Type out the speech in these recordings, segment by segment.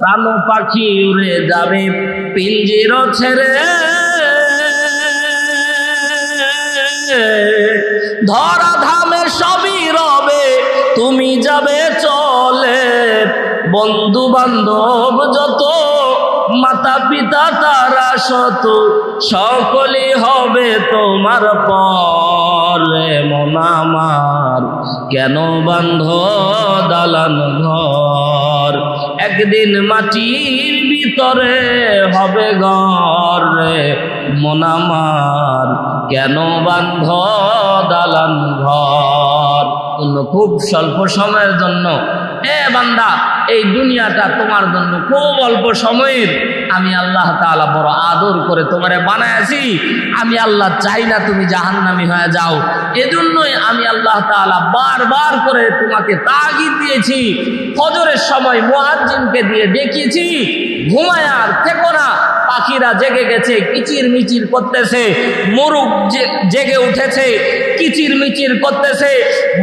প্রাণ পাখি উড়ে যাবে পিঞ্জির ছেড়ে, ধরা ধামে সবই রবে তুমি যাবে চলে। বন্ধু বান্ধব যত, মাতা পিতা তারা শত, সকলই হবে তোমার পরে। মন আমার কেন বান্ধ দালান ঘর, একদিন মাটির ভিতরে হবে ঘর রে। মন আমার কেন বান্ধ দালান ঘর। খুব স্বল্প সময়ের জন্য বান্দা, এই দুনিয়াটা তোমার জন্য খুব অল্প সময়ের। আমি আল্লাহ তাআলা বড় আদর করে তোমারে বানাইছি। আমি আল্লাহ চাই না তুমি জাহান্নামী হয়ে যাও। এজন্যই আমি আল্লাহ তাআলা বারবার করে তোমাকে তাগিদ দিয়েছি। ফজরের সময় মুয়াজ্জিনকে দিয়ে দেখিয়েছি, ঘুমায় আর থেকো না। পাখিরা জেগে গেছে, কিচির মিচির করতেছে। মোরগ জেগে উঠেছে, কিচির মিচির করতেছে।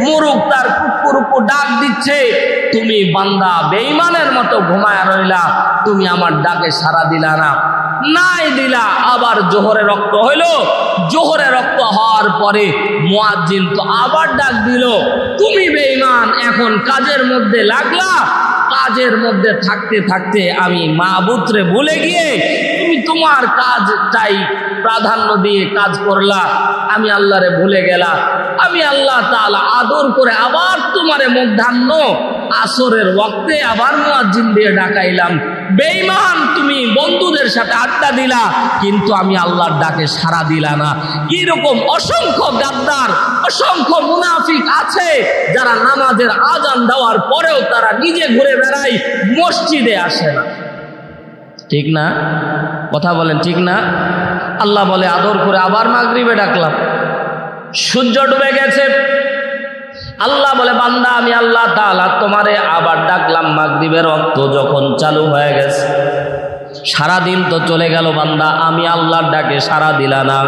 মোরগ তার কুকুর ডাক দিচ্ছে। তুমি বান্দা বেঈমানের মতো ঘুমায়া রইলা, তুমি আমার ডাকে সাড়া দিলা না, নাই দিলা। আবার জোহরে রক্ত হইল। জোহরে রক্ত হওয়ার পরে মুয়াজ্জিন তো আবার ডাক দিল, তুমি বেঈমান এখন কাজের মধ্যে লাগলা। কাজের মধ্যে থাকতে থাকতে আমি মাবুদরে ভুলে গিয়ে তুমি তোমার কাজটাই প্রাধান্য দিয়ে কাজ করলা, আমি আল্লাহরে ভুলে গেলা। আমি আল্লাহ তাআলা আদর করে আবার তোমারে মধ্যাহ্ন আসরের ওয়াক্তে আবার মুয়াজ্জিন দিয়ে ডাকাইলাম। বেঈমান তুমি বন্ধুদের সাথে আড্ডা দিলা, কিন্তু আমি আল্লাহর ডাকে সাড়া দিলা না। এরকম অসংখ্য গাদ্দার, অসংখ্য মুনাফিক আছে যারা নামাজের আজান দেওয়ার পরেও তারা নিজে ঘুরে বেড়ায়, মসজিদে আসে না। ঠিক না? কথা বলেন ঠিক না? আল্লাহ বলে আদর করে আবার মাগরিবে ডাকলাম। সূর্য ডুবে গেছে। আল্লাহ বলে বান্দা আমি আল্লাহ তাআলা তোমারে আবার ডাকলাম মাগরিবের ওয়াক্ত যখন চালু হয়ে গেছে। সারাদিন তো চলে গেল বান্দা, আমি আল্লাহর ডাকে সাড়া দিলা না।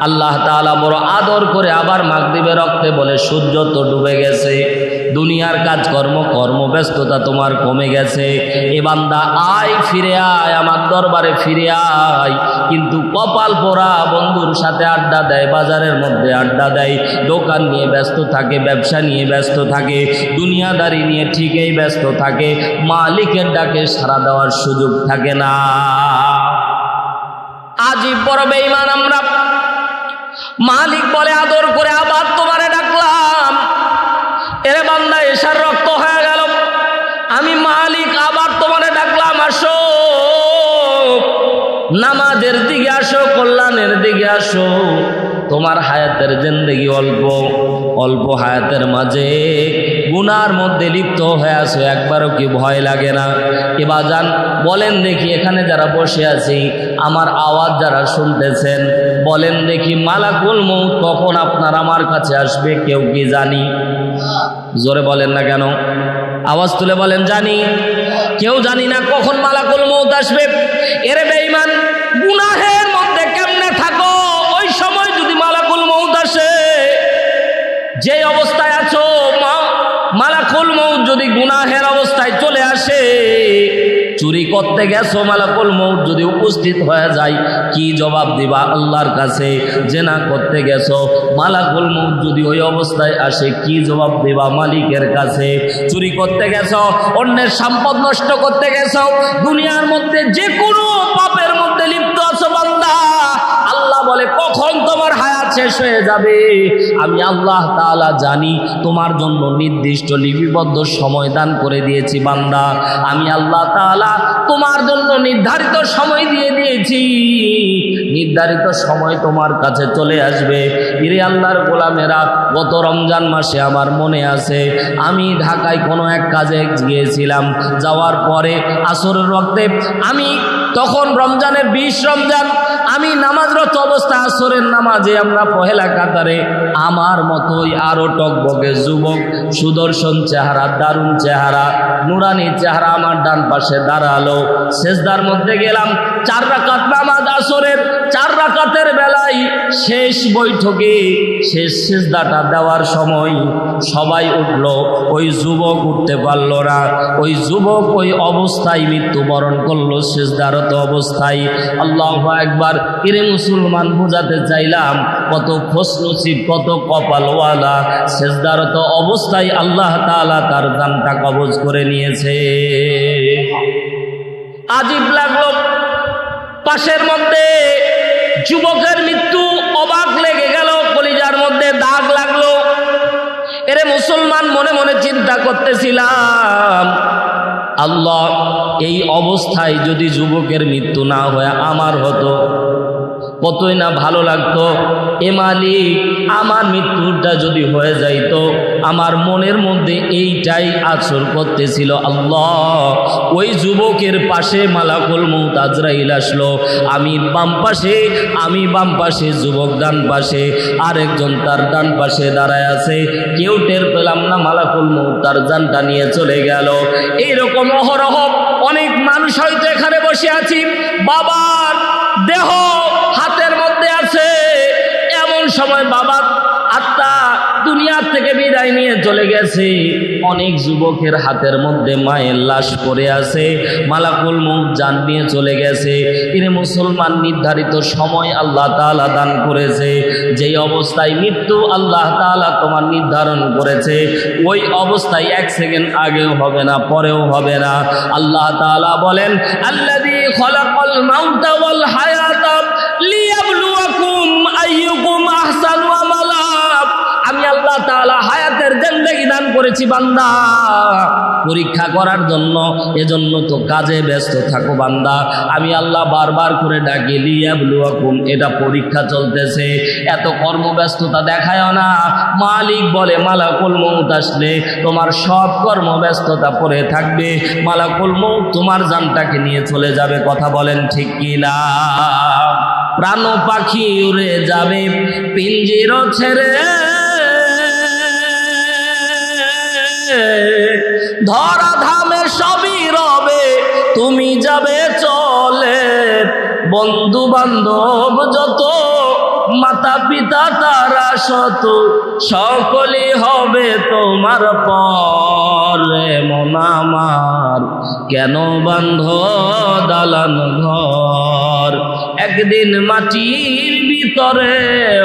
আল্লাহ তাআলা বড় আদর করে আবার মাগরিবের ওয়াক্তে বলে সূর্য তো ডুবে গেছে, দুনিয়ার কাজকর্ম কর্মব্যস্ততা তোমার কমে গেছে। এ বান্দা আয়, ফিরে আয়, আমার দরবারে ফিরে আয়। কিন্তু কপাল পোড়া বন্ধুর সাথে আড্ডা দেয়, বাজারের মধ্যে আড্ডা দেয়, দোকান নিয়ে ব্যস্ত থাকে, ব্যবসা নিয়ে ব্যস্ত থাকে, দুনিয়াদারি নিয়ে ঠিকই ব্যস্ত থাকে, মালিকের ডাকে সাড়া দেওয়ার সুযোগ থাকে না। আজই বড় বেঈমান আমরা। মালিক বলে আদর করে আবার তোমারে ডাকলাম। এরে বান্দা এশার রক্ত হয়ে গেল, আমি মালিক আবার তোমারে ডাকলাম, আসো নামাজের দিকে আসো, কল্যাণের দিকে আসো। তোমার হায়াতের জিন্দেগি অল্প, অল্প হায়াতের মাঝে গুনার মধ্যে লিপ্ত হয়ে আছো, একবারও কি ভয় লাগে না? এবার যান বলেন দেখি, এখানে যারা বসে আছি, আমার আওয়াজ যারা শুনতেছেন, বলেন দেখি মালাকুল মউত কখন আপনার আমার কাছে আসবে? কেউ কি জানি? জোরে বলেন না কেন? আওয়াজ তুলে বলেন জানি। কেউ জানি না কখন মালাকুল মউত আসবে। এরে বেঈমান, গুনাহের মধ্যে কেমনে থাকো? ওই সময় যদি মালাকুল মউত আসে, যে অবস্থায় আছো, মালাকুল মউত যদি গুনাহের অবস্থায় চলে আসে, চুরি করতে গেছো, মালাকুল মউত যদি উপস্থিত হয়ে যায়, কি জবাব দিবা আল্লাহর কাছে? জেনা করতে গেছো, মালাকুল মউত যদি ওই অবস্থায় আসে, কি জবাব দিবা মালিকের কাছে? চুরি করতে গেছো, অন্যের সম্পদ নষ্ট করতে গেছো, দুনিয়ার মধ্যে যে কোনো পাপের মধ্যে লিপ্ত আছো বান্দা, আল্লাহ বলে কখন তোমার হায়াত শেষ হয়ে যাবে আমি আল্লাহ তাআলা জানি। তোমার জন্য নির্দিষ্ট লিপিবদ্ধ সময় দান করে দিয়েছি বান্দা। আমি আল্লাহ তাআলা তোমার জন্য নির্ধারিত সময় দিয়ে দিয়েছি, নির্ধারিত সময় তোমার কাছে চলে আসবে। ইরে আল্লাহর গোলামেরা, গত রমজান মাসে আমার মনে আছে, আমি ঢাকায় কোনো এক কাজে গিয়েছিলাম। যাওয়ার পরে আসরের ওয়াক্তে আমি তখন রমজানের 20 রমজান আমি নামাজরত অবস্থা, আসরের নামাজে আমরা পহেলা কাতারে আমার মতোই আরো টকবকে যুবক, সুদর্শন চেহারা, দারুণ চেহারা, নুরানি চেহারা আমার ডান পাশে দাঁড়ালো। সেজদার মধ্যে গেলাম, 4 রাকাত নামাজ আসরের, 4 রাকাতের বেলায় শেষ বৈঠকে শেষ সেজদাটা দেওয়ার সময় সবাই উঠলো, ওই যুবক উঠতে পারল না। ওই যুবক ওই অবস্থায় মৃত্যুবরণ করলো, সেজদারত অবস্থায়। আল্লাহু আকবার। এরে মুসলমান, বোঝাতে চাইলাম কত খুশনসিব, কত কপালওয়ালা, সেজদারত অবস্থায় আল্লাহ তাআলা তার জানটা কবজ করে নিয়েছে। আজীব লাগলো। পাশের মধ্যে যুবকের মৃত্যু, অবাক লেগে গেল, কলিজার মধ্যে দাগ লাগলো। এরে মুসলমান, মনে মনে চিন্তা করতেছিলাম, আল্লাহ, এই অবস্থায় যদি যুবকের মৃত্যু না হয়ে আমার হতো কতই না ভালো লাগতো। এ মালিক, আমার মৃত্যুটা যদি হয়ে যাইতো, আমার মনের মধ্যে এইটাই আছর করতেছিল, আল্লাহ, ওই যুবকের পাশে মালাকুল মউত আজরাইল আসলো, আমি বাম পাশে, যুবক ডান পাশে, আরেকজন তার ডান পাশে দাঁড়ায় আছে। কেউ টের পেলাম না, মালাকুল মউত তার জানটা নিয়ে চলে গেল। এইরকম অহরহ অনেক মানুষ হয়তো এখানে বসে আছি, বাবার দেহ হাতের মধ্যে আছে, এমন সময় বাবার আত্মা দুনিয়া থেকে বিদায় নিয়ে চলে গেছে। অনেক যুবকের হাতের মধ্যে মায়ের লাশ পড়ে আছে, মালাকুল মউত জান নিয়ে চলে গেছে। এরে মুসলমান, নির্ধারিত সময় আল্লাহ তাআলা দান করেছে, যেই অবস্থায় মৃত্যু আল্লাহ তাআলা তোমার নির্ধারণ করেছে, ওই অবস্থায় 1 সেকেন্ড আগেও হবে না, পরেও হবে না। আল্লাহ তাআলা বলেন, আল্লাযী খালাকাল মাউতা ওয়াল হায়াতা লিয়াবলুয়াকুম আইয়ুকুম আহসানু আমালা। আমি আল্লাহ তাআলা হায়াতের জিন্দেগি দান করেছি বান্দা পরীক্ষা করার জন্য, এজন্য তো কাজে ব্যস্ত থাকো বান্দা। আমি আল্লাহ বারবার করে ডাকি, লিয়াবলুয়াকুম, এটা পরীক্ষা চলতেছে, এত কর্মব্যস্ততা দেখায়ও না। মালিক বলে, মালাকুল মউত আসলে তোমার সব কর্মব্যস্ততা পড়ে থাকবে, মালাকুল মউত তোমার জানটাকে নিয়ে চলে যাবে। কথা বলেন ঠিক কি না? প্রাণ পাখি উড়ে যাবে পিঞ্জির ছেড়ে, ধরা ধামে সবই রবে তুমি যাবে চলে। বন্ধু বান্ধব যত, মাতা পিতা তারা শত, সকলই হবে তোমার পরে। মন আমার কেন বান্ধ দালান ঘর, একদিন মাটির ভিতরে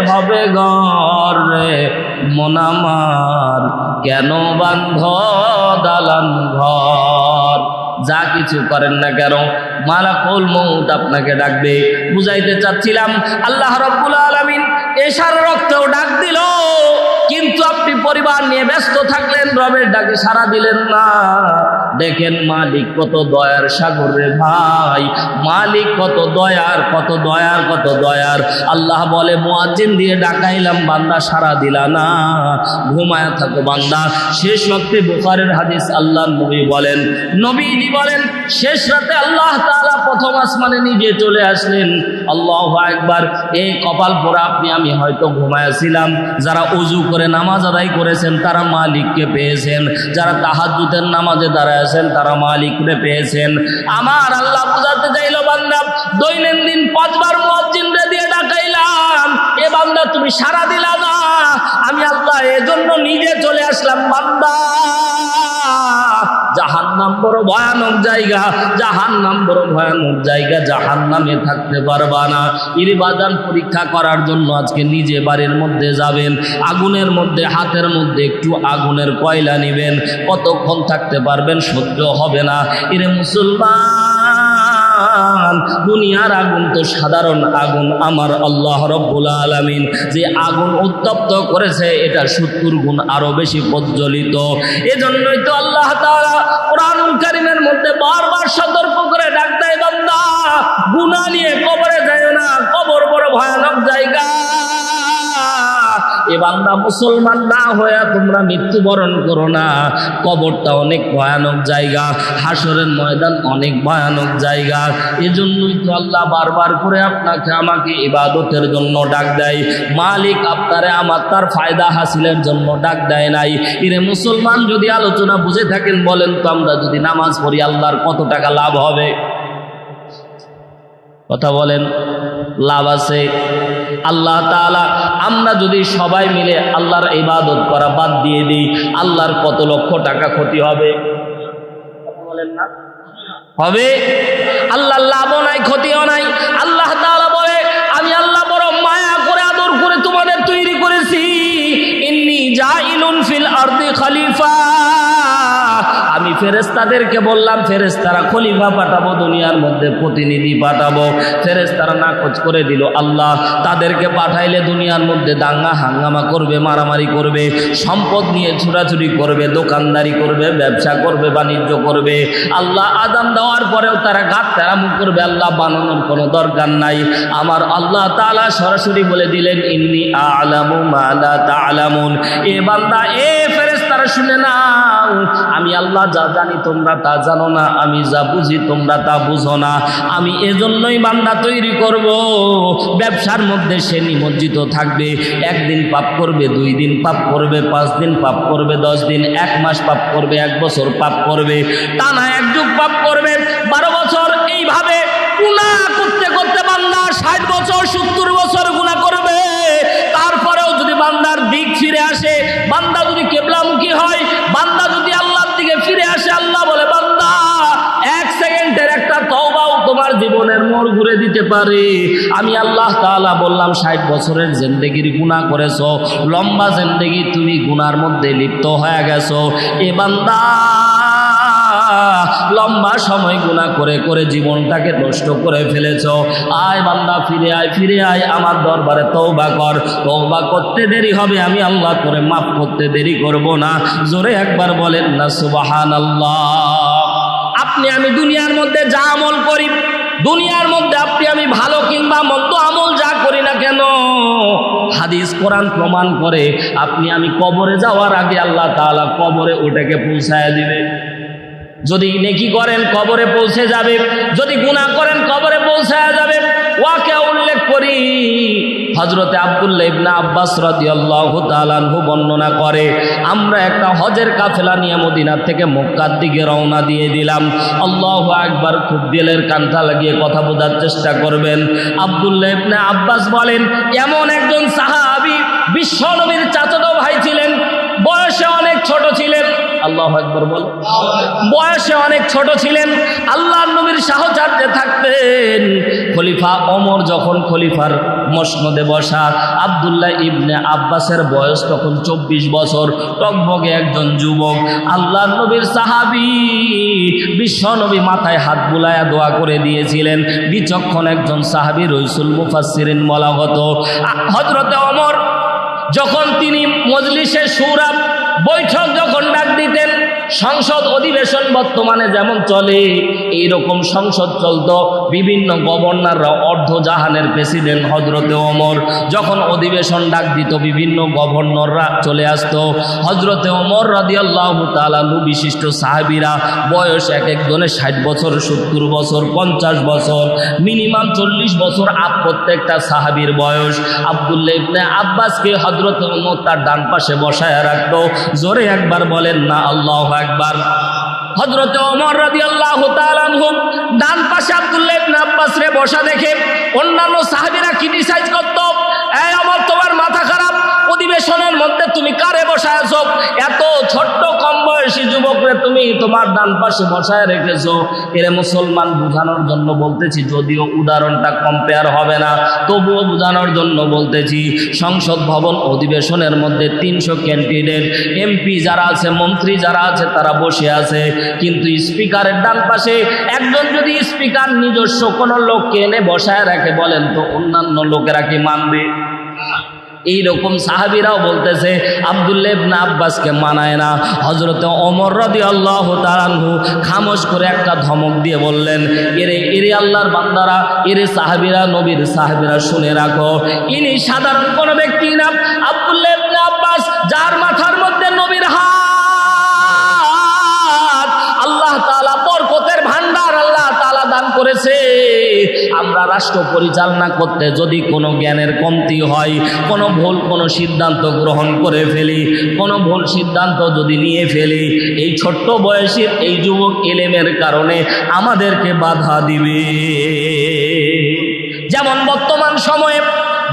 হবে ঘর রে। মন আমার কেন বান্ধ দালান ঘর। যা কিছু করেন না কেন, মালাকুল মউত আপনাকে ডাকবে। বুঝাইতে চাচ্ছিলাম, আল্লাহ রাব্বুল আলামিন এশার রক্তেও ডাক দিল, কিন্তু আপনি পরিবার নিয়ে ব্যস্ত থাকলেন, রবের ডাকে সাড়া দিলেন না। দেখেন মালিক কত দয়ার সাগর রে ভাই, মালিক কত দয়ার, কত দয়ার, কত দয়ার। আল্লাহ বলে, মুয়াজ্জিন দিয়ে ডাকাইলাম, বান্দা সাড়া দিলা না, ঘুমায় থাকো বান্দা। শেষ ওয়াক্তে বুখারীর হাদিস, আল্লাহর নবী বলেন, নবীজি বলেন, শেষ রাতে আল্লাহ তাআলা প্রথম আসমানে নিজে চলে আসলেন। আল্লাহু আকবার। এই কপাল পোড়া আপনি আমি হয়তো ঘুমায়াছিলাম, যারা ওযু করে নামাজ আদায় করেছেন তারা মালিককে পেয়েছেন, যারা তাহাজ্জুদের নামাজে দাঁড়ায়ছেন তারা মালিককে পেয়েছেন। আমার আল্লাহ বুঝাতে চাইল, বান্দা দৈনন্দিন 5 বার মুয়াজ্জিনরে দিয়ে ডাকাইলাম, এ বান্দা তুমি সাড়া দিলা না, আমি আল্লাহ এজন্য নিজে চলে আসলাম। বান্দা, জাহান্নাম বড় ভয়ানক জায়গা, জাহান্নাম বড় ভয়ানক জায়গা, জাহান্নামে থাকতে পারবা না। ইরবাদান পরীক্ষা করার জন্য আজকে নিজে বাড়ির মধ্যে যাবেন, আগুনের মধ্যে হাতের মধ্যে একটু আগুনের কয়লা নেবেন, কতক্ষণ থাকতে পারবেন? সহ্য হবে না। এরে মুসলমান, দুনিয়ার আগুন তো সাধারণ আগুন, আমার আল্লাহ রাব্বুল আলামিন যে আগুন উত্তপ্ত করেছে এটা 70 গুণ আরো বেশি প্রজ্বলিত। এজন্যই তো আল্লাহ তাআলা কোরআনুল কারীমের মধ্যে বারবার সতর্ক করে ডাক দেয়, বান্দা গুনাহ নিয়ে কবরে যায় না, কবর বড় ভয়ানক জায়গা। এ বান্দা মুসলমান না হয়ে তোমরা মৃত্যুবরণ করো না। কবরটা অনেক ভয়ানক জায়গা, হাসরের ময়দান অনেক ভয়ানক জায়গা। এজন্যই তো আল্লাহ বারবার করে আপনাকে আমাকে ইবাদতের জন্য ডাক দেয়। মালিক আপনারে আমার তার ফায়দা হাসিলের জন্য ডাক দেয় নাই। এরে মুসলমান, যদি আলোচনা বুঝে থাকেন বলেন তো, আমরা যদি নামাজ পড়ি আল্লাহর কত টাকা লাভ হবে? কথা বলেন, লাভ আছে? আল্লাহ তাআলা, আমরা যদি সবাই মিলে আল্লাহর ইবাদত করা বাদ দিয়ে দিই, আল্লাহর কত লক্ষ টাকা ক্ষতি হবে? বলেন না, হবে? আল্লাহর লাভও নাই, ক্ষতিও নাই। আল্লাহ তাআলা বলে, আমি আল্লাহ বড় মায়া করে আদর করে তোমাদের তৈরি করেছি। ইন্নী জাইলুন ফিল আরদি খলিফা। আমি ফেরেশতাদেরকে বললাম ফেরেশতারা খলিফা পাঠাবো, দুনিয়ার মধ্যে প্রতিনিধি পাঠাবো। ফেরেশতারা নাকচ করে দিল। আল্লাহ তাদেরকে পাঠাইলে দুনিয়ার মধ্যে দাঙ্গা হাঙ্গামা করবে, মারামারি করবে, সম্পদ নিয়ে ছুটাছুটি করবে, দোকানদারি করবে, ব্যবসা করবে, বাণিজ্য করবে। আল্লাহ আযান দেওয়ার পরেও তারা গাত তেরামু করবে। আল্লাহ বানানোর কোনো দরকার নাই। আমার আল্লাহ তাআলা সরাসরি বলে দিলেন, ইন্নী আ'লামু মা লা তা'লামুন। এ বান্দা, এ ফেরেশতারা শুনে নাও, আমি আল্লাহ যা জানি তোমরা তা জানো না, আমি যা বুঝি তোমরা তা বুঝো না। আমি এজন্যই বান্দা তৈরি করব, ব্যবসার মধ্যে সে নিমজ্জিত থাকবে। একদিন পাপ করবে, 2 দিন পাপ করবে, 5 দিন পাপ করবে, 10 দিন, 1 মাস পাপ করবে, 1 বছর পাপ করবে, টানা 1 যুগ পাপ করবে, 12 বছর। এইভাবে গুনাহ করতে করতে বান্দা 60 বছর 70 বছর গুনাহ করবে। তারপরেও যদি বান্দার দিক ফিরে আসে, বান্দা যদি কিবলামুখী হয়, বান্দা যদি আল্লাহর দিকে ফিরে আসে, আল্লাহ বলে, বান্দা 1 সেকেন্ডের একটা তওবাও তোমার জীবনের মোড় ঘুরে দিতে পারে। আমি আল্লাহ তাআলা বললাম, 60 বছরের জিন্দেগির গুনাহ করেছো, লম্বা জিন্দেগি তুমি গুনার মধ্যে লিপ্ত হয়ে গেছো। এ বান্দা, লম্বা সময় গুনাহ করে করে জীবনটাকে নষ্ট করে ফেলেছ। আয় বান্দা, ফিরে আয়, ফিরে আয় আমার দরবারে তওবা কর। তওবা করতে দেরি হবে, আমি আল্লাহ করে মাফ করতে দেরি করব না। জোরে একবার বলেন না সুবহানাল্লাহ। আপনি আমি দুনিয়ার মধ্যে যা আমল করি, দুনিয়ার মধ্যে আপনি আমি ভালো কিংবা মন্দ আমল যা করি না কেন, হাদিস কোরআন প্রমাণ করে আপনি আমি কবরে যাওয়ার আগে আল্লাহ তাআলা কবরে ওটাকে পৌঁছায় দিবে। যদি নেকি করেন কবরে পৌঁছে যাবে, যদি গুনাহ করেন কবরে পৌঁছায় যাবে। ওয়াকে উল্লেখ করি, হযরতে আব্দুল্লাহ ইবনে আব্বাস রাদিয়াল্লাহু তাআলা আনহু বর্ণনা করে, আমরা একটা হজের কাফেলা নিয়ে মদিনা থেকে মক্কার দিকে রওনা দিয়ে দিলাম। আল্লাহু আকবার। খুব দিলের কানটা লাগিয়ে কথা বোঝার চেষ্টা করবেন। আব্দুল্লাহ ইবনে আব্বাস বলেন, এমন একজন সাহাবী বিশ্বনবীর চাচাতো ভাই ছিলেন, বয়সে অনেক ছোট ছিলেন। আল্লাহু আকবার বল। বয়সে অনেক ছোট ছিলেন, আল্লাহর নবীর সাহচর্যে থাকতেন। খলিফা ওমর যখন খলিফার মসনদে বসা, আব্দুল্লাহ ইবনে আব্বাসের বয়স তখন 24 বছর, টকবগে একজন যুবক, আল্লাহর নবীর সাহাবী। বিশ্ব নবী মাথায় হাত বুলায়া দোয়া করে দিয়েছিলেন। বিচক্ষণ একজন সাহাবী, রাইসুল মুফাসসিরিন বলা হতো। হযরতে ওমর যখন তিনি মজলিসে শুরা, বৈঠক যখন ডাক দিতেন, সংসদ অধিবেশন বর্তমানে যেমন চলে এইরকম সংসদ চলতো। বিভিন্ন গভর্নররা, অর্ধজাহানের প্রেসিডেন্ট হযরতে ওমর যখন অধিবেশন ডাক দিত, বিভিন্ন গভর্নররা চলে আসতো। হযরতে ওমর রাদিয়াল্লাহু তাআলা আনহু বিশিষ্ট সাহাবীরা, বয়স এক একজনের 60 বছর, 70 বছর, 50 বছর, মিনিমাম 40 বছর আপ প্রত্যেকটা সাহাবীর বয়স। আব্দুল্লাহ ইবনে আব্বাসকে হযরতে ওমর তার ডান পাশে বসায় রাখতো। জোরে একবার বলেন না আল্লাহু আকবার। হযরতে ওমর রাদিয়াল্লাহু তাআলা আনহু ডান পাশে আব্দুল্লাহ ইবনে আব্বাস রে বসা দেখে অন্যান্য সাহাবীরা ক্রিটিসাইজ করত, এই ওমর তোমার মাথা খারাপ, অধিবেশনের মধ্যে তুমি কারে বসায়ছো? এত ছোট্ট কম বয়সী যুবকরে তুমি তোমার ডান পাশে বসায় রেখেছো। এরে মুসলমান, বোঝানোর জন্য বলতেছি, যদিও উদাহরণটা কম্পেয়ার হবে না, তবুও বোঝানোর জন্য বলতেছি। সংসদ ভবন অধিবেশনের মধ্যে 300 ক্যান্ডিডেট, এমপি যারা আছে, মন্ত্রী যারা আছে, তারা বসে আছে। কিন্তু স্পিকারের ডান পাশে একজন যদি স্পিকার নিজস্ব কোনো লোককে এনে বসায় রাখে, বলেন তো অন্যান্য লোকেরা কি মানবে? এইরকম সাহাবীরাও বলতেছে আব্দুল্লাহ ইবনে আব্বাসকে মানায় না। হযরতে ওমর রাদিয়াল্লাহু তাআলা আনহু খামোশ করে একটা ধমক দিয়ে বললেন, এরে আল্লাহর বান্দারা, এরে সাহাবীরা, নবীর সাহাবীরা, শুনে রাখো, ইনি সাধারণ কোনো ব্যক্তি না। আব্দুল্লাহ ইবনে করেছে। আমরা রাষ্ট্র পরিচালনা করতে যদি কোনো জ্ঞানের কমতি হয়, কোনো ভুল কোনো সিদ্ধান্ত গ্রহণ করে ফেলি, কোনো ভুল সিদ্ধান্ত যদি নিয়ে ফেলি, এই ছোট্ট বয়সের এই যুবক ইলমের কারণে আমাদেরকে বাধা দিবে। যেমন বর্তমান সময়ে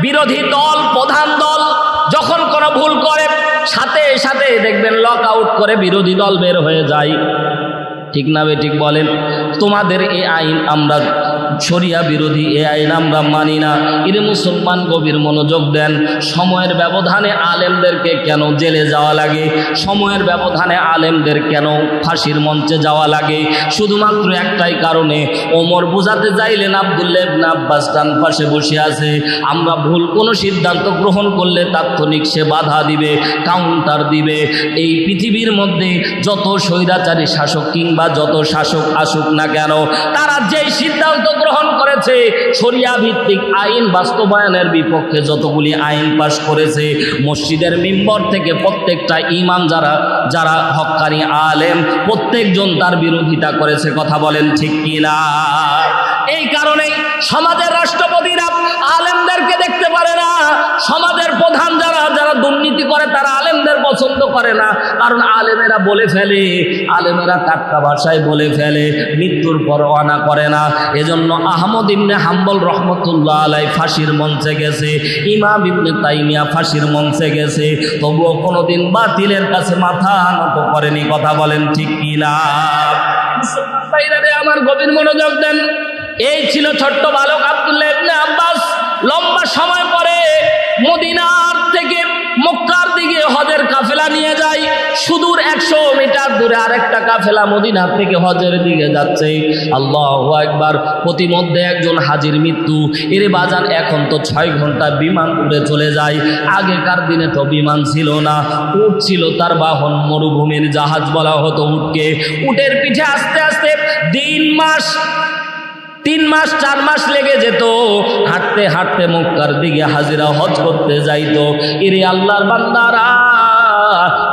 বিরোধী দল, প্রধান দল যখন কোনো ভুল করে সাথে সাথে দেখবেন লক আউট করে বিরোধী দল বের হয়ে যায়। ঠিক না বেঠিক বলেন? তোমাদের এই আইন আমরা শরিয়া বিরোধী, এই আইন আমরা মানি না। এরে মুসলমান গভীর মনোযোগ দেন। সময়ের ব্যবধানে আলেমদেরকে কেন জেলে যাওয়া লাগে? সময়ের ব্যবধানে আলেমদের কেন ফাঁসির মঞ্চে যাওয়া লাগে? শুধুমাত্র একটাই কারণে, ওমর বুঝাতে চাইলেন আব্দুল্লাহ ইবনে আব্বাস ডান পাশে বসে আছে, আমরা ভুল কোনো সিদ্ধান্ত গ্রহণ করলে তাৎক্ষণিক সে বাধা দিবে, কাউন্টার দিবে। এই পৃথিবীর মধ্যে যত স্বৈরাচারী শাসক কিংবা যত শাসক আসুক না কেন, তারা যেই সিদ্ধান্ত গ্রহণ করেছে, শরিয়া ভিত্তিক আইন বাস্তবায়নের বিপক্ষে যতগুলি আইন পাশ করেছে, মসজিদের মিম্বর থেকে প্রত্যেকটা ইমাম যারা যারা হক্কানি আলেম প্রত্যেকজন তার বিরোধিতা করেছে। কথা বলেন ঠিক কিনা? এই কারণেই সমাজের রাষ্ট্রপতিরা আলেমদেরকে দেখতে পারে না, সমাজের প্রধান যারা যারা দুর্নীতি করে তারা আলেমদের পছন্দ করে না। কারণ আলেমেরা বলে ফেলে, আলেমেরা টাটকা ভাষায় বলে ফেলে, মৃত্যুর পরোয়ানা করে না। এজন্য আহমদ ইবনে হাম্বল রহমতুল্লাহ আলাই ফাঁসির মঞ্চে গেছে, ইমাম ইবনে তাইমিয়া ফাঁসির মঞ্চে গেছে, তবুও কোনোদিন বাতিলের কাছে মাথা নত করেনি। কথা বলেন ঠিক কিনা? মুসলমান ভাইরা রে আমার, গভীর মনোযোগ দেন। এই ছিল ছোট্ট বালক আব্দুল্লাহ ইবনে আব্বাস। লম্বা সময় পরে মদিনার থেকে মক্কার দিকে হজের কাফেলা নিয়ে যায়। সুদূর 100 মিটার দূরে আরেকটা কাফেলা মদিনার থেকে হজের দিকে যাচ্ছে। আল্লাহু আকবার। প্রতিমধ্যে একজন হাজির মৃত্যু। এর বাজান এখন তো 6 ঘন্টা বিমান উড়ে চলে যায়। আগেকার দিনে তো বিমান ছিল না, উট ছিল তার বাহন, মরুভূমির জাহাজ বলা হতো উটকে। উটের পিঠে আস্তে আস্তে 3 মাস 4 মাস লেগে যেত। হাঁটতে হাঁটতে মক্কার দিকে হাজিরা হজ করতে যাইতো। এরে আল্লাহর বান্দারা,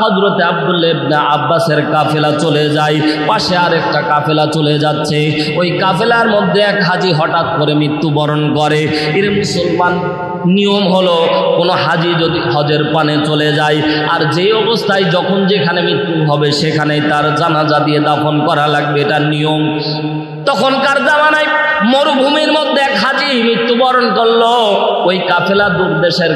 হযরতে আব্দুল্লাহ ইবনে আব্বাসের কাফেলা চলে যায়, পাশে আরেকটা কাফেলা চলে যাচ্ছে। ওই কাফেলার মধ্যে এক হাজি হঠাৎ করে মৃত্যুবরণ করে। এর মুসলমান নিয়ম হলো, কোনো হাজি যদি হজের পানে চলে যায় আর যেই অবস্থায় যখন যেখানে মৃত্যু হবে সেখানেই তার জানাজা দিয়ে দাফন করা লাগবে, এটা নিয়ম। তখনকার জামানায় মরুভূমির মধ্যে এক হাজি মৃত্যুবরণ করলো। ওই কাফেলা দূরদেশের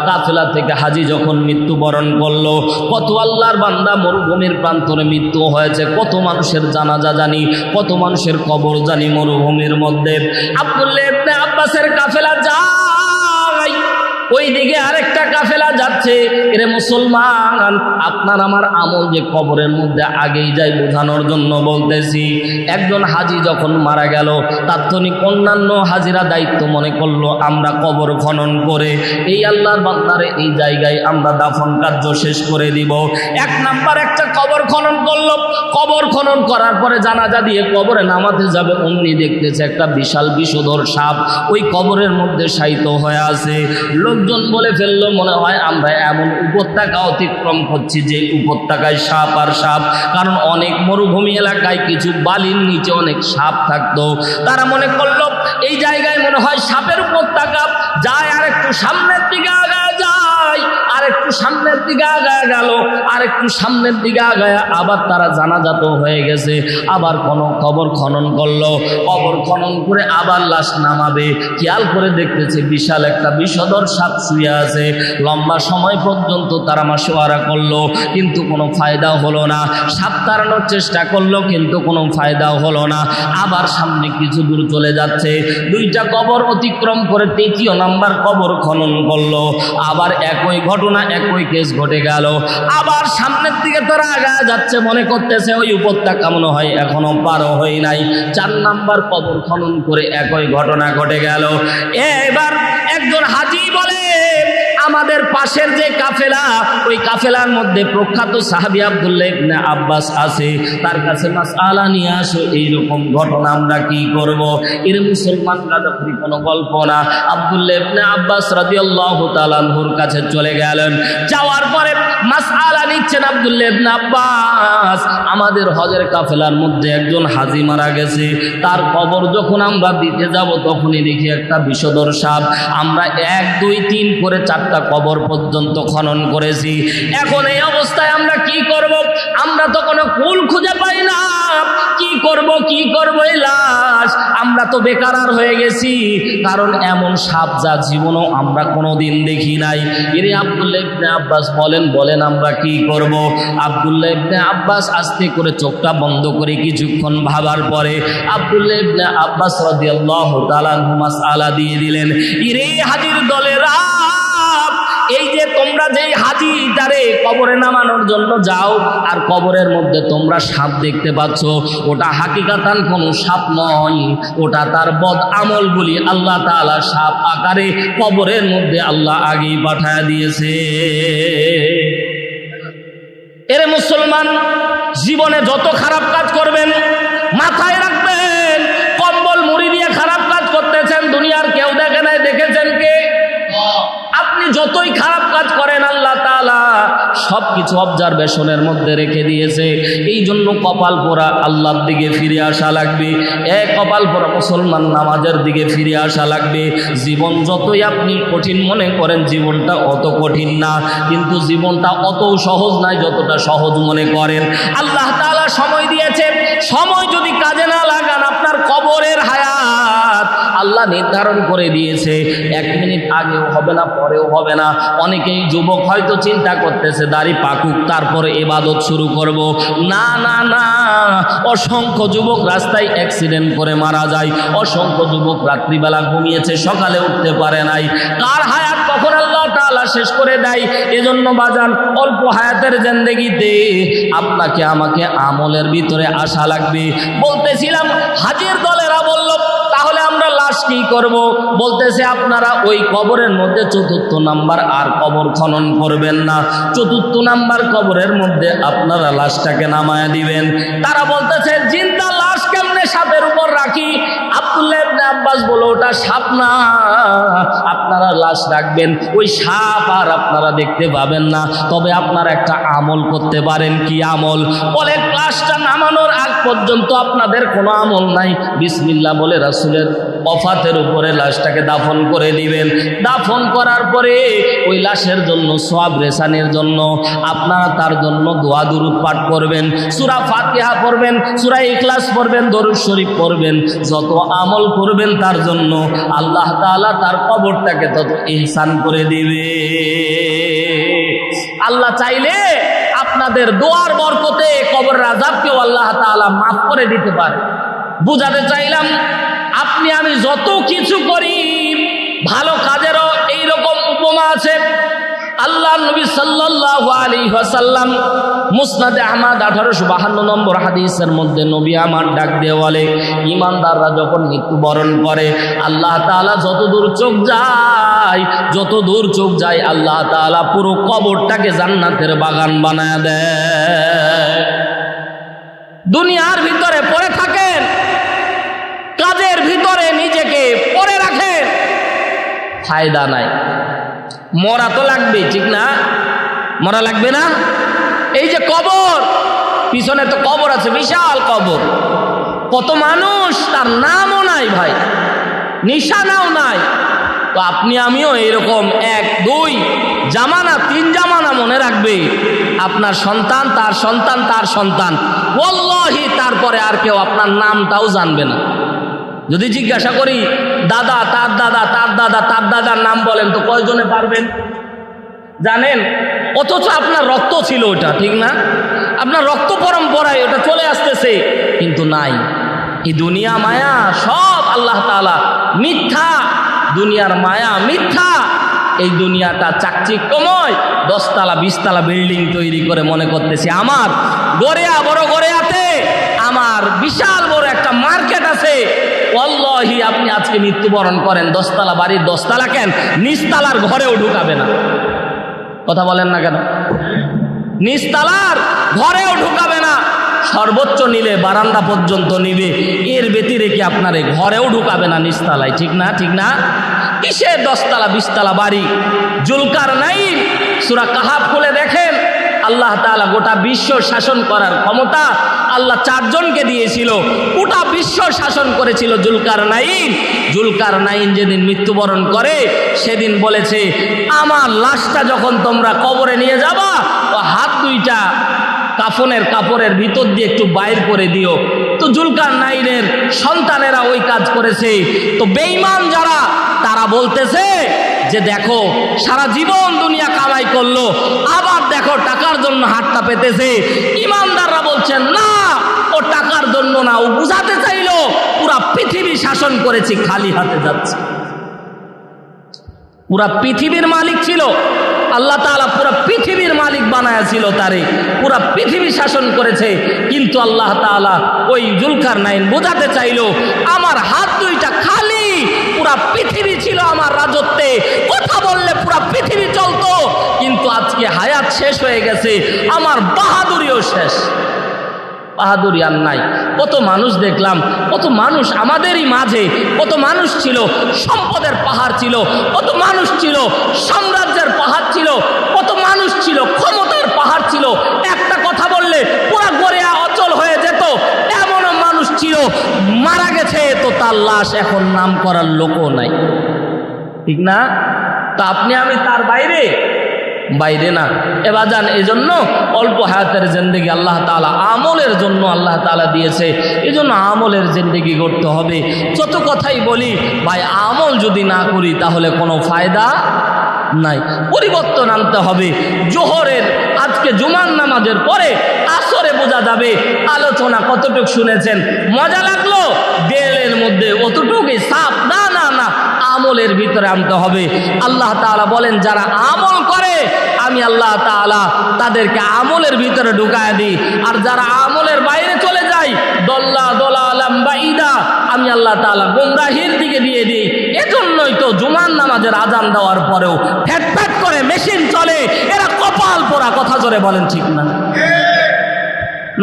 কাফেলা থেকে হাজি যখন মৃত্যুবরণ করলো, কত আল্লাহর বান্দা মরুভূমির প্রান্তরে মৃত্যু হয়েছে, কত মানুষের জানাজা জানি, কত মানুষের কবর জানি মরুভূমির মধ্যে। আব্দুল্লাহ ইবনে আব্বাসের কাফেলা যায়, ওই দিকে আরেকটা কাফেলা যাচ্ছে। এরে মুসলমান, আপনার আমার আমল যে কবরের মধ্যে আগেই যায় বোঝানোর জন্য বলতেছি। একজন হাজি যখন মারা গেল, তাৎক্ষণিক অন্যান্য হাজিরা দায়িত্ব মনে করলো, আমরা কবর খনন করে এই আল্লাহর বান্দারে এই জায়গায় আমরা দাফন কার্য শেষ করে দিব। 1 নাম্বার একটা কবর খনন করলো। কবর খনন করার পরে জানাজা দিয়ে কবরে নামাতে যাবে, অমনি দেখতেছে একটা বিশাল বিষধর সাপ ওই কবরের মধ্যে শায়িত হয়ে আছে। লোকজন বলে ফেললো, মনে হয় আমরা এমন উপত্যকা অতিক্রম করছি যে উপত্যকায় সাপ আর সাপ। কারণ অনেক মরুভূমি এলাকায় কিছু বালির নিচে অনেক সাপ থাকতো। তারা মনে করলো এই জায়গায় মনে হয় সাপের উপত্যকা। যায় আর একটু সামনের দিকে আগায় যায়, আর একটু সামনের দিকে আগায় গেল, আর একটু সামনের দিকে আগায় আবার তারা জানাজাত হয়ে গেছে। আবার কোনো কবর খনন করলো, কবর খনন করে আবার লাশ নামাবে। খেয়াল করে দেখতেছে বিশাল একটা বিষধর সাপ শুয়ে আছে। লম্বা সময় পর্যন্ত তারা মাশওয়ারা করলো, কিন্তু কোনো ফায়দা হলো না। সাপ তাড়ানোর চেষ্টা করলো, কিন্তু কোনো ফায়দা হলো না। আবার সামনে কিছু দূর চলে যাচ্ছে, 2টা কবর অতিক্রম করে 3য় নাম্বার কবর খনন করলো। আবার একই ঘটনা, একই কেস ঘটে গেল। আবার সামনের দিকে তারা আগায় যাচ্ছে, মনে করতেছে ওই উপত্যকা মনে হয় এখনো পার হয় নাই। 4 নাম্বার কবর খনন করে একই ঘটনা ঘটে গেল। এবার একজন হাজি বলে, আমাদের পাশের যে কাফেলা, ওই কাফেলার মধ্যে প্রখ্যাত সাহাবী আব্দুল্লাহ ইবনে আব্বাস আছে, তার কাছে মাসআলা নিয়ে আসো, এইরকম ঘটনা আমরা কি করব। এর মুসলমানরা যখন কোনো গল্প না, আব্দুল্লাহ ইবনে আব্বাস রাদিয়াল্লাহু তাআলা আনহুর কাছে চলে গেলেন। যাওয়ার পরে মাসআলা নিচ্ছেন আব্দুল্লাহ ইবনে আব্বাস, আমাদের হজের কাফেলার মধ্যে একজন হাজী মারা গেছে, তার কবর যখন আমরা দিতে যাব তখনই দেখি একটা বিষধর সাপ। আমরা 1 2 3 করে 4টা কবর পর্যন্ত খনন করেছি। এখন এই অবস্থায় আমরা কি করব? আমরা তো কোনো কুল খুঁজে পাই না। কি করব এই লাশ? আমরা তো বেকারার হয়ে গেছি, কারণ এমন সাপ যা জীবনও আমরা কোনোদিন দেখি নাই। এরে আব্দুল্লাহ ইবনে আব্বাস বলেন আমরা কি করব? আব্দুল্লাহ ইবনে আব্বাস আস্তে করে চোখটা বন্ধ করে কিছুক্ষণ ভাবার পরে আব্দুল্লাহ ইবনে আব্বাস রাদিয়াল্লাহু তাআলা আনহু মাসআলা দিয়ে দিলেন। এরে হাজির দলেরা, এই যে তোমরা যেই হাজিটারে কবরে নামানোর জন্য যাও আর কবরের মধ্যে তোমরা সাপ দেখতে পাচ্ছ, ওটা হাকিকাতান কোনো সাপ নয়, ওটা তার বদ আমলগুলি আল্লাহ তাআলা সাপ আকারে কবরের মধ্যে আল্লাহ আগেই পাঠায় দিয়েছে। এরে মুসলমান, জীবনে যত খারাপ কাজ করবেন মাথায় রাখবেন, কম্বল মুড়ি দিয়ে খারাপ কাজ করতেছেন, দুনিয়ার কেউ দেখে নাই, দেখেছেন কে? আপনি যতই খারাপ কাজ করেন আল্লাহ তাআলা সবকিছু অবজারভেশনের মধ্যে রেখে দিয়েছে। এই জন্য কপাল পোড়া আল্লাহর দিকে ফিরে আসা লাগবে। কপাল পোড়া মুসলমান নামাজের দিকে ফিরে আসা লাগবে। জীবন যতই আপনি কঠিন মনে করেন, জীবনটা অত কঠিন না, কিন্তু জীবনটা অত সহজ নয় যতটা সহজ মনে করেন। আল্লাহ তাআলা সময় দিয়েছে, সময় যদি কাজে না লাগান আপনার কবরের হায়াত আল্লাহ নির্ধারণ করে দিয়েছে। 1 মিনিট আগেও হবে না, পরেও হবে না। অনেকেই যুবক হয়তো চিন্তা করতেছে দাড়ি পাকুক তারপরে ইবাদত শুরু করব। না না না, অসংখ্য যুবক রাস্তায় অ্যাক্সিডেন্ট করে মারা যায়, অসংখ্য যুবক রাত্রিবেলা ঘুমিয়েছে, সকালে উঠতে পারে নাই। কার হায়াত কখন আল্লাহ তাআলা শেষ করে দেয়। এজন্য বাজান, অল্প হায়াতের জিন্দেগিতে আপনাকে আমাকে আমলের ভিতরে আসা লাগবে। বলতেছিলাম হাজির দলেরা বলল তাহলে আমরা লাশ কি করব? বলতেছে আপনারা ওই কবরের মধ্যে 4র্থ নাম্বার আর কবর খনন করবেন না, 4র্থ নাম্বার কবরের মধ্যে আপনারা লাশটাকে নামায়া দিবেন। তারা বলতেছে জিন্দা লাশ কেমনে সাপের উপর রাখি? আব্দুল্লাহ ইবনে আব্বাস বলো ওটা সাপ না, আপনারা লাশ রাখবেন, ওই সাপ আর আপনারা দেখতে পাবেন না। তবে আপনারা একটা আমল করতে পারেন। কি আমল? বলে লাশটা নামানোর আগ পর্যন্ত আপনাদের কোনো আমল নাই, বিসমিল্লাহ বলে রাসূলের ওফাতের উপরে লাশটাকে দাফন করে দিবেন। দাফন করার পরে ওই লাশের জন্য সওয়াব রেসানের জন্য আপনারা তার জন্য দোয়া দুরূদ পাঠ করবেন, সূরা ফাতিহা পড়বেন, সূরা ইখলাস পড়বেন, দরুদ শরীফ পড়বেন। যত আমল করবেন তার জন্য আল্লাহ তাআলা তার কবরটাকে তত ইহসান করে দিবে। আল্লাহ চাইলে আপনাদের দোয়ার বরকতে কবরের আযাবকেও আল্লাহ তাআলা মাফ করে দিতে পারে। বুঝাতে চাইলাম আপনি আমি যত কিছু করি ভালো কাজেরও এইরকম উপমা আছে। আল্লাহ নবী সাল্লাল্লাহু আলাইহি ওয়াসাল্লাম মুসনাদে আহমদ 1852 নম্বর হাদিসের মধ্যে নবী আমার ডাক দিয়ে বলে, ঈমানদাররা যখন মৃত্যুবরণ করে আল্লাহ তাআলা যতদূর চোখ যায় আল্লাহ তাআলা পুরো কবরটাকে জান্নাতের বাগান বানায় দেয়। দুনিয়ার ভিতরে পড়ে থাকেন, কাজের ভিতরে নিজেকে পড়ে রাখেন, ফায়দা নাই। মরা তো লাগবে, ঠিক না? মরা লাগবে না? এই যে কবর, পিছনে তো কবর আছে, বিশাল কবর, কত মানুষ তার নামও নাই ভাই, নিশানাও নাই। তো আপনি আমিও এরকম 1 2 জামানা 3 জামানা মনে রাখবে। আপনার সন্তান, তার সন্তান, তার সন্তান, ওয়াল্লাহি তারপরে আর কেউ আপনার নামটাও জানবে না। যদি জিজ্ঞাসা করি দাদা, তার দাদা, তার দাদা, তার দাদার নাম বলেন, তো কয়জনে পারবেন জানেন? অথচ আপনার রক্ত ছিল ওটা, ঠিক না? আপনার রক্ত পরম্পরায় ওটা চলে আসতেছে, কিন্তু নাই। এই দুনিয়া মায়া সব আল্লাহ তাআলা মিথ্যা, দুনিয়ার মায়া মিথ্যা। এই দুনিয়াটা চাকচিক্যময়, 10 তলা 20 তলা বিল্ডিং তৈরি করে মনে করতেছি আমার বড় গড়িয়াতে আমার বিশাল বড় একটা মার্কেট আছে। ওয়াল্লাহি আপনি আজকে মৃত্যুবরণ করেন, 10 তলা বাড়ির 10 তলা কেন, নিচতলার ঘরেও ঢুকাবে না। কথা বলেন না কেন? নিচতলার ঘরেও ঢুকাবে না। সর্বোচ্চ নিলে বারান্দা পর্যন্ত নিবে, এর ব্যতি রেখে আপনারে ঘরেও ঢুকাবে না নিচতলায়, ঠিক না? ঠিক না? কিসের 10 তলা 20 তলা বাড়ি? জুলকারনাইন সূরা কাহাফ খুলে দেখেন, আল্লাহ তাআলা গোটা বিশ্ব শাসন করার ক্ষমতা আল্লাহ 4 জনকে দিয়েছিল। গোটা বিশ্ব শাসন করেছিল জুলকারনাইন। জুলকারনাইন যেদিন মৃত্যুবরণ করে সেদিন বলেছে, আমার লাশটা যখন তোমরা কবরে নিয়ে যাবা, তো হাত দুইটা কাফনের কাপড়ের ভিতর দিয়ে একটু বাইর করে দিও। তো জুলকারনাইনের সন্তানেরা ওই কাজ করেছে। তো বেঈমান যারা, তারা বলতেছে যে দেখো সারা জীবন দুনিয়া কামাই করলো, আবার দেখো টাকার জন্য হাতটা পেতেছে। ইমানদাররা বলছেন না, ও টাকার জন্য না, ও বুঝাতে চাইলো পুরা পৃথিবী শাসন করেছি, খালি হাতে যাচ্ছে। পুরা পৃথিবীর মালিক ছিল আল্লাহ তাআলা, পুরা পৃথিবীর মালিক বানায়াছিল তারে, পুরা পৃথিবী শাসন করেছে। কিন্তু আল্লাহ তাআলা ওই জুলকারনাইন বোঝাতে চাইলো আমার হাত দুইটা খালি, পুরা পৃথিবী ছিল আমার রাজত্বে, কথা বললে পুরা পৃথিবী চলতো। কিন্তু আজকে হায়াত শেষ হয়ে গেছে, আমার বাহাদুরিও শেষ, বাহাদুরি আর নাই। কত মানুষ দেখলাম, কত মানুষ আমাদেরই মাঝে, কত মানুষ ছিল, সম্পদের পাহাড় ছিল, কত মানুষ ছিল, সাম্রাজ্যের পাহাড় ছিল, কত মানুষ ছিল, ক্ষমতার পাহাড় ছিল, একটা কথা বললে পুরা গড়ে অচল হয়ে যেত, এমনও মানুষ ছিল মারা গেছে, তো তার লাশ এখন নাম করার লোকও নাই, ঠিক না? তা আপনি আমি তার বাইরে না। এবার যান, এই জন্য অল্প হায়াতের জিন্দেগি আল্লাহ তাআলা আমলের জন্য আল্লাহ তাআলা দিয়েছে, এই জন্য আমলের জিন্দেগি করতে হবে। যত কথাই বলি ভাই, আমল যদি না করি তাহলে কোনো ফায়দা নাই, পরিবর্তন আনতে হবে। জোহরের আজকে জুমার নামাজের পরে আসরে বোঝা যাবে আলোচনা কতটুকু শুনেছেন, মজা লাগলো, দিলের মধ্যে অতটুকুই সাপ, না না না, আমলের ভিতরে আনতে হবে। আল্লাহ তাআলা বলেন যারা আমল করে আমি আল্লাহ তাআলা তাদেরকে আমলের ভিতরে ঢুকায় দিই, আর যারা আমলের বাইরে চলে যায় দলালাম বাইদা, আমি আল্লাহ তাআলা গোমরাহির দিকে দিয়ে দিই। এজন্যই তো জুমার নামাজের আজান দেওয়ার পরেও ফ্যাট ফ্যাট করে মেশিন চলে, এরা কপাল পোড়া, কথা জোরে বলেন ঠিক না?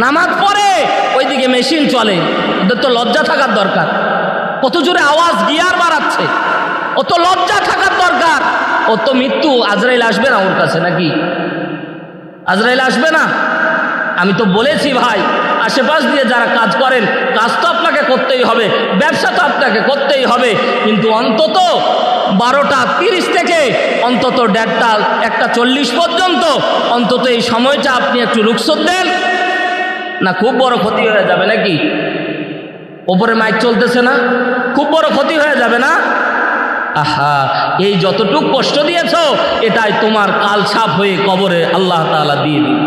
নামাজ পড়ে ওইদিকে মেশিন চলে, ওদের তো লজ্জা থাকার দরকার। কত জোরে আওয়াজ, গিয়ার বাড়াচ্ছে, অত লজ্জা থাকার দরকার। ও তো মৃত্যু, আজরাইল আসবে না ওর কাছে, নাকি আজরাইল আসবে না? আমি তো বলেছি ভাই, আশেপাশ দিয়ে যারা কাজ করেন, কাজ তো আপনাকে করতেই হবে, ব্যবসা তো আপনাকে করতেই হবে, কিন্তু অন্তত 12:30 থেকে অন্তত 1:40 পর্যন্ত অন্তত এই সময়টা আপনি একটু রুখসত দেন না, খুব বড় ক্ষতি হয়ে যাবে নাকি? ওপরে মাইক চলতেছে না, খুব বড় ক্ষতি হয়ে যাবে না? আহা, এই যতটুক কষ্ট দিয়েছ এটাই তোমার কাল ছাপ হয়ে কবরে আল্লাহ তাআলা দিয়ে দিন।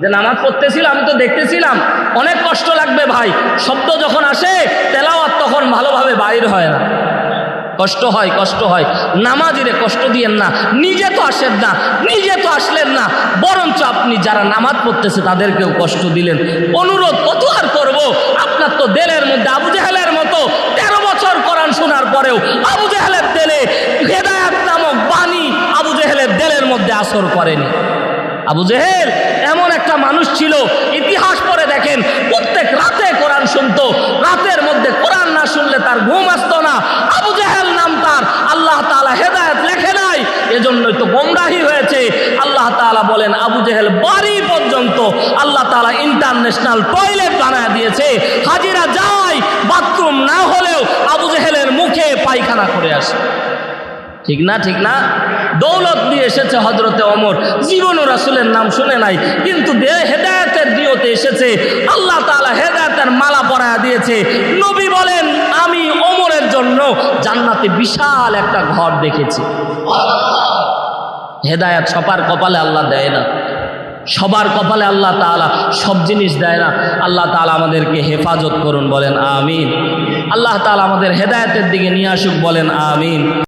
যে নামাজ পড়তেছিল আমি তো দেখতেছিলাম, অনেক কষ্ট লাগবে ভাই, শব্দ যখন আসে তেলাওয়াত তখন ভালোভাবে বাইর হয় না, কষ্ট হয়, কষ্ট হয়। নামাজিরে কষ্ট দিয়েন না, নিজে তো আসেন না, নিজে তো আসলেন না, বরঞ্চ আপনি যারা নামাজ পড়তেছে তাদেরকেও কষ্ট দিলেন। অনুরোধ কত আর করবো, আপনার তো দিলের মধ্যে আবু জেহেলের মতো 13 বছর কোরআন শোনার পরেও আবু জেহেলের দিলে হেদায়েত নামক বাণী আবু জেহেলের দিলের মধ্যে আসর করেনি। আবু জেহেল এমন একটা মানুষ ছিল, ইতিহাস পড়ে দেখেন, প্রত্যেক রাতে কোরআন শুনতো, রাতের মধ্যে কোরআন না শুনলে তার ঘুম আসতো না। আবু জেহেল নাম তার, আল্লাহ তাআলা হেদায়েত লেখে নাই, এজন্যই তো গোমরাহি হয়েছে। আল্লাহ তাআলা বলেন আবু জেহেল বাড়ি পর্যন্ত আল্লাহ তাআলা ইন্টারন্যাশনাল টয়লেট বানায় দিয়েছে, হাজিরা যায়, বাথরুম না হলেও আবু জেহেলের মুখে পায়খানা করে আসে, ঠিক না? ঠিক না? দৌলত দিয়ে এসেছে হযরতে ওমর, জীবনও রাসূলের নাম শুনে নাই, কিন্তু হেদায়েতের দিয়তে এসেছে, আল্লাহ তাআলা হেদায়েতের মালা পরায়া দিয়েছে। নবী বলেন আমি ওমরের জন্য জান্নাতে বিশাল একটা ঘর দেখেছি। হেদায়েত সবার কপালে আল্লাহ দেয় না, সবার কপালে আল্লাহ তাআলা সব জিনিস দেয় না। আল্লাহ তাআলা আমাদেরকে হেফাজত করুন, বলেন আমিন। আল্লাহ তাআলা আমাদের হেদায়েতের দিকে নিয়ে আসুক, বলেন আমিন।